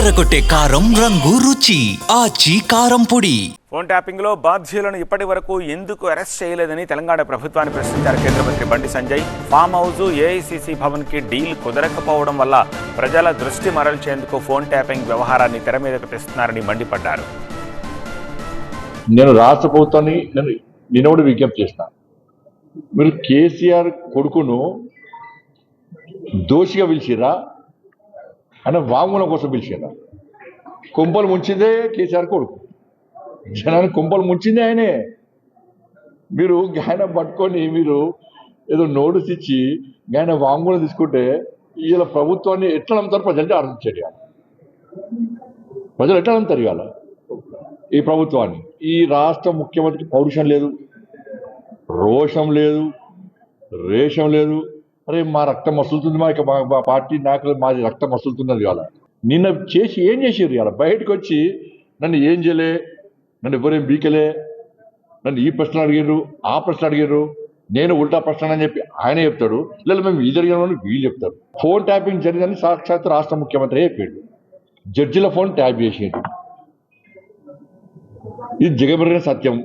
అదరగొట్టే కారం రంగు రుచి ఆచి కారం పొడి. ఫోన్ ట్యాపింగ్ లో బాధ్యులను ఇప్పటి వరకు ఎందుకు అరెస్ట్ చేయలేదని తెలంగాణ ప్రభుత్వాన్ని ప్రశ్నించారు కేంద్ర మంత్రి Bandi Sanjay. Farm house AICC Bhavan కి డీల్ కుదరకపోవడం వల్ల ప్రజల దృష్టి మరల్చేందుకు ఫోన్ ట్యాపింగ్ వ్యవహారాన్ని తెర మీదకు తెస్తున్నారని మండిపడ్డారు. నేను రాష్ట్ర ప్రభుత్వాన్ని నిన్నోడు విజ్ఞప్తి చేసిన, మీరు కేసీఆర్ కొడుకును దోషిగా పిలిచిరా ఆయన వాంగ్మూలం కోసం పిలిచిరా? కొంపలు ముంచిందే కేసీఆర్ కొడుకు, జనాన్ని కొంపలు ముంచిందే ఆయనే. మీరు ఆయన పట్టుకొని మీరు ఏదో నోటీస్ ఇచ్చి ఆయన వాంగ్మూలం తీసుకుంటే ఇలా ప్రభుత్వాన్ని ఎట్లా నమ్ముతారు? ప్రజలంటే ఆలోచించారు. ప్రజలు ఎట్లా నమ్ముతారు ఇవాళ ఈ ప్రభుత్వాన్ని? ఈ రాష్ట్ర ముఖ్యమంత్రికి పౌరుషం లేదు, రోషం లేదు, రేషం లేదు. అరే మా రక్తం మసులుతుంది, మా పార్టీ నాయకులు మాది రక్తం మసులుతున్నది. ఇవాళ నిన్న చేసి ఏం చేసారు? ఇవాళ బయటకు వచ్చి నన్ను ఏం చేయలే, నన్ను ఎవరేం బీకలే, నన్ను ఈ ప్రశ్న అడిగారు, ఆ ప్రశ్న అడిగారు, నేను ఉల్టా ప్రశ్న అని చెప్పి ఆయన చెప్తాడు, లేదా మేము ఇది జరిగిన వీళ్ళు చెప్తారు. ఫోన్ ట్యాపింగ్ జరిగిందని సాక్షాత్ రాష్ట్ర ముఖ్యమంత్రి చెప్పాడు. జడ్జిల ఫోన్ ట్యాప్ చేసేది ఇది జగమెరిగిన సత్యం.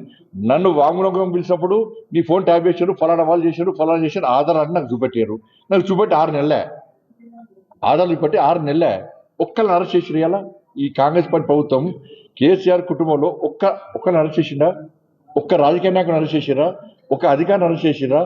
నన్ను వాంగ్మూలం పిలిచినప్పుడు నీ ఫోన్ ట్యాప్ చేశారు, ఫలానా వాళ్ళు చేశారు, ఫలానా చేశారు, ఆధారాన్ని నాకు చూపెట్టారు. నాకు చూపెట్టి 6 నెలలే, ఆధారాలు చూపెట్టి 6 నెలలే. ఒక్కరిని అరెస్ట్ చేసిరు. ఇలా ఈ కాంగ్రెస్ పార్టీ ప్రభుత్వం కేసీఆర్ కుటుంబంలో ఒక్కరిని అరెస్ట్ చేసిందా? ఒక్క రాజకీయ నాయకుని అరెస్ట్ చేసిరా? ఒక అధికారిని అరెస్ట్ చేసిరా?